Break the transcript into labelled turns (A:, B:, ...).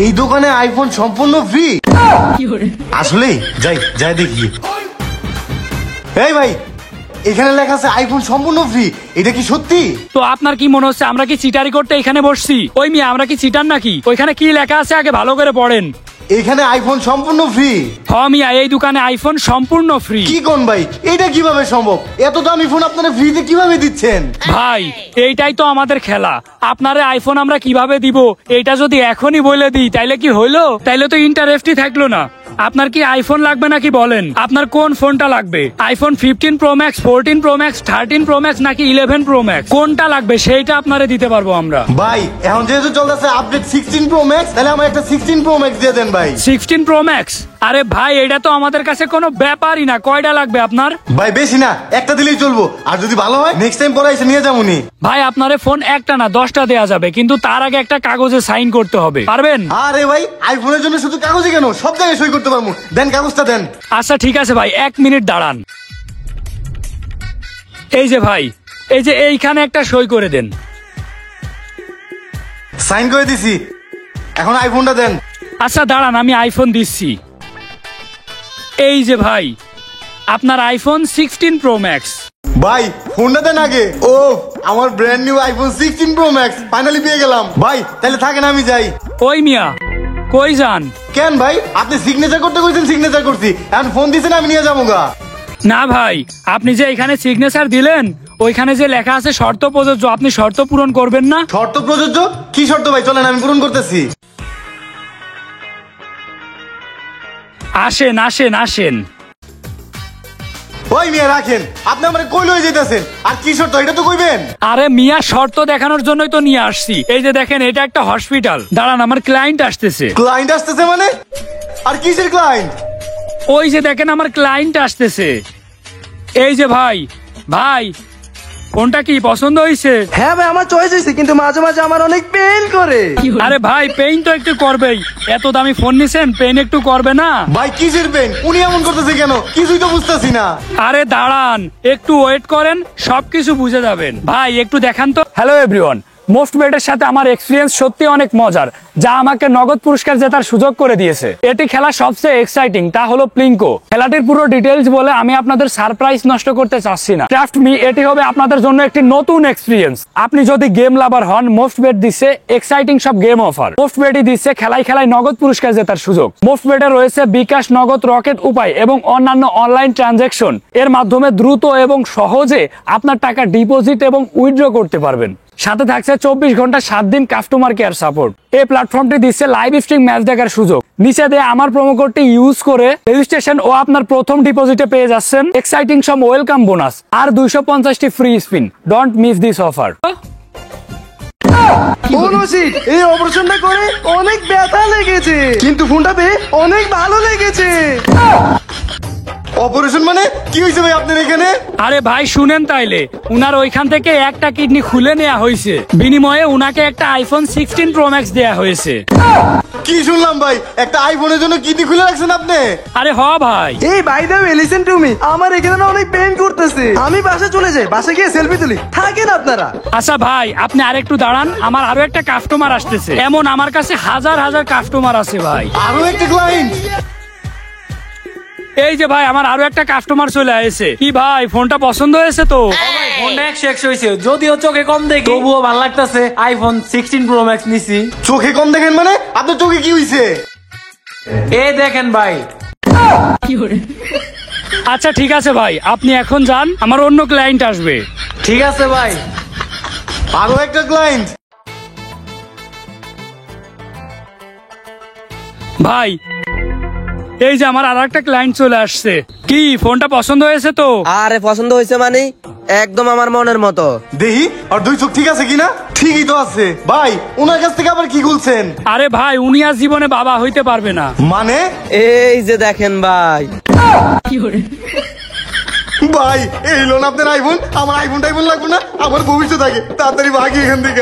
A: এই দোকানে আইফোন সম্পূর্ণ ফ্রি? আসলে যাই যাই দেখি। এই ভাই, এখানে লেখা আছে আইফোন সম্পূর্ণ ফ্রি, এটা কি সত্যি?
B: তো আপনার কি মনে হচ্ছে আমরা কি চিটারি করতে এখানে বসছি? ওই মিয়া, আমরা কি চিটার নাকি? ওইখানে কি লেখা আছে আগে ভালো করে পড়েন।
A: এখানে আইফোন সম্পূর্ণ ফ্রি?
B: হ্যাঁ মিয়া, এই দোকানে আইফোন সম্পূর্ণ ফ্রি।
A: কি কোন ভাই, এটা কিভাবে সম্ভব? এত দামি ফোন আপনারা ফ্রিতে কিভাবে দিচ্ছেন?
B: ভাই এইটাই তো আমাদের খেলা। আপনারে আইফোন আমরা কিভাবে দিব এইটা যদি এখনই বলে দিই তাইলে কি হইলো? তাইলে তো ইন্টারেস্টই থাকলো না। আপনার কি আইফোন লাগবে নাকি বলেন? আপনার কোন ফোনটা লাগবে? IPhone 15 pro max, 14 pro max, 13 pro max নাকি 11 প্রো ম্যাক্স? কোনটা লাগবে সেইটা আপনারে দিতে পারবো আমরা।
A: ভাই এখন যেহেতু চলতেছে আপডেট 16 প্রো ম্যাক্স, তাহলে আমার একটা 16 প্রো ম্যাক্স দিয়ে দেন ভাই।
B: 16 প্রো ম্যাক্স? আরে ভাই এটা তো আমাদের কাছে কোনো ব্যাপারই না। কয়টা লাগবে আপনার?
A: ভাই বেশি না, একটা দিলেই চলবো, আর যদি ভালো হয় নেক্সট টাইম পরে এসে নিয়ে যাবো নি।
B: ভাই আপনারে ফোন একটা না 10টা দেয়া যাবে, কিন্তু তার আগে একটা কাগজে সাইন করতে হবে। পারবেন?
A: আরে ভাই আইফোনের জন্য শুধু কাগজে কেন, সব জায়গায় সই করতে পারবো। দেন কাগজটা দেন।
B: আচ্ছা ঠিক আছে ভাই, 1 মিনিট দাঁড়ান। এই যে ভাই, এই যে এইখানে একটা সই করে দেন।
A: সাইন করে দিছি, এখন আইফোনটা দেন।
B: আচ্ছা দাঁড়ান, আমি আইফোন দিচ্ছি। এই যে ভাই, আপনার আইফোন 16 প্রো ম্যাক্স।
A: ভাই ফোনটা দেন আগে। ও আমার brand new iPhone 16 pro max finally পেয়ে গেলাম। ভাই তাহলে থাকেন, আমি যাই।
B: ওই মিয়া কই যান?
A: কেন ভাই, আপনি সিগনেচার করতে কইছেন, সিগনেচার করছি, এখন ফোন দিছেন আমি নিয়ে যাবো গা।
B: না ভাই, আপনি যে এখানে সিগনেচার দিলেন ওইখানে যে লেখা আছে শর্ত প্রযোজ্য, আপনি শর্ত পূরণ করবেন না?
A: শর্ত প্রযোজ্য? কি শর্ত ভাই? চলেন আমি পূরণ করতেছি।
B: আসেন আসেন আসেন।
A: ওই মিয়া রাখেন, আপনি আমার কই লয়ে যেতেছেন? আর কি শর্ত এটা তো কইবেন।
B: আরে মিয়া, শর্ত দেখানোর জন্যই তো নিয়ে আসছি। এই যে দেখেন, এটা একটা হসপিটাল। দাঁড়ান, আমার ক্লায়েন্ট আসতেছে।
A: ক্লায়েন্ট আসতেছে মানে? আর কিসের ক্লায়েন্ট?
B: ওই যে দেখেন আমার ক্লায়েন্ট আসতেছে। এই যে ভাই, ভাই কোনটা কি পছন্দ হয়েছে?
C: হ্যাঁ ভাই, আমার চয়েস হয়েছে, কিন্তু মাঝে মাঝে আমার অনেক পেইন করে।
B: আরে ভাই পেইন তো একটু করবেই, এত দামি ফোন নিছেন, পেইন একটু করবে না?
A: ভাই কিসের পেন? উনি এমন করতেছে কেন? কিছুই তো বুঝতেছি না।
B: আরে দাঁড়ান, একটু ওয়েট করেন, সবকিছু বুঝে যাবেন। ভাই একটু দেখান তো। হ্যালো এভরিওয়ান, মোস্ট বেটের সাথে আমার এক্সপিরিয়েন্স সত্যি অনেক মজার, যা আমাকে নগদ পুরস্কার জেতার সুযোগ করে দিয়েছে। এটি খেলা সবচেয়ে এক্সাইটিং, তা হলো প্লিঙ্কো। খেলাটির পুরো ডিটেইলস বলে আমি আপনাদের সারপ্রাইজ নষ্ট করতে চাচ্ছি না। ট্রাস্ট মি, এটি হবে আপনাদের জন্য একটি নতুন এক্সপিরিয়েন্স। আপনি যদি গেম লাভার হন, মোস্ট বেট দিচ্ছে এক্সাইটিং সব গেম অফার। মোস্ট বেটই দিচ্ছে খেলায় খেলায় নগদ পুরস্কার জেতার সুযোগ। মোস্ট বেটে রয়েছে বিকাশ, নগদ, রকেট উপায় এবং অন্যান্য অনলাইন ট্রানজাকশন। এর মাধ্যমে দ্রুত এবং সহজে আপনার টাকা ডিপোজিট এবং উইথড্র করতে পারবেন। সাথে থাকছে 24 ঘন্টা 7 দিন কাস্টমার কেয়ার সাপোর্ট। এই প্ল্যাটফর্মটি দিচ্ছে লাইভ স্ট্রিম ম্যাচ দেখার সুযোগ। নিচে দিয়ে আমার প্রোমো কোডটি ইউজ করে রেজিস্ট্রেশন ও আপনার প্রথম ডিপোজিটে পেয়ে যাচ্ছেন এক্সাইটিং সব ওয়েলকাম বোনাস আর 250টি free spin. Don't miss this offer.
C: এই অপারেশনটা করে অনেক ব্যথা লেগেছে, কিন্তু ফোনটা পেয়ে অনেক ভালো লেগেছে।
A: অপারেশন মানে কি হয়েছে ভাই আপনার এখানে?
B: আরে ভাই শুনেন, তাইলে উনার ওইখান থেকে একটা কিডনি খুলে নেওয়া হয়েছে, বিনিময়ে উনাকে একটা আইফোন 16 প্রো ম্যাক্স দেয়া হয়েছে।
A: কি শুনলাম ভাই, একটা আইফোনের জন্য কিডনি খুলে রাখছেন আপনি?
B: আরে হ ভাই।
C: এই by the way, listen to me, আমার এখানে না অনেক পেইন করতেছে। আমি বাসা চলে যাই, বাসা গিয়ে সেলফি তুলি, থাকেন আপনারা।
B: আচ্ছা ভাই আপনি আরেকটু দাঁড়ান, আমার আরো একটা কাস্টমার আসতেছে। এমন আমার কাছে হাজার হাজার কাস্টমার আছে ভাই।
A: আরো একটা ক্লায়েন্ট?
B: এই যে ভাই, আমার আরো একটা কাস্টমার চলে আসছে। কি ভাই, ফোনটা পছন্দ হয়েছে তো?
D: ফোনটা 100 হয়েছে, যদিও চোখে কম দেখি তবুও ভালো লাগতেছে। আইফোন 16 প্রো ম্যাক্স নিছি।
A: চোখে কম দেখেন মানে? আপনার চোখে কি হয়েছে?
D: এই দেখেন ভাই।
B: আচ্ছা ঠিক আছে ভাই, আপনি এখন যান, আমার অন্য ক্লায়েন্ট আসবে।
D: ঠিক আছে ভাই।
A: আরো একটা ক্লায়েন্ট?
B: ভাই এই যে আমার আর একটা ক্লায়েন্ট চলে আসছে। কি ফোনটা পছন্দ হয়েছে তো?
E: আরে পছন্দ হয়েছে মানে একদম আমার মনের মতো।
A: দেখি আর দুই চোখ ঠিক আছে কিনা? ঠিকই তো আছে। ভাই ওনার কাছ থেকে আবার কি বলছেন?
B: আরে ভাই উনি আর জীবনে বাবা হইতে পারবে না।
A: মানে?
E: এই যে দেখেন ভাই।
A: ভাই এই লোন আপনার আইফোন, আমার আইফোন টাইফোন লাগবে না, আমার ভবিষ্যৎ আগে, তাড়াতাড়ি ভাগি এখান থেকে।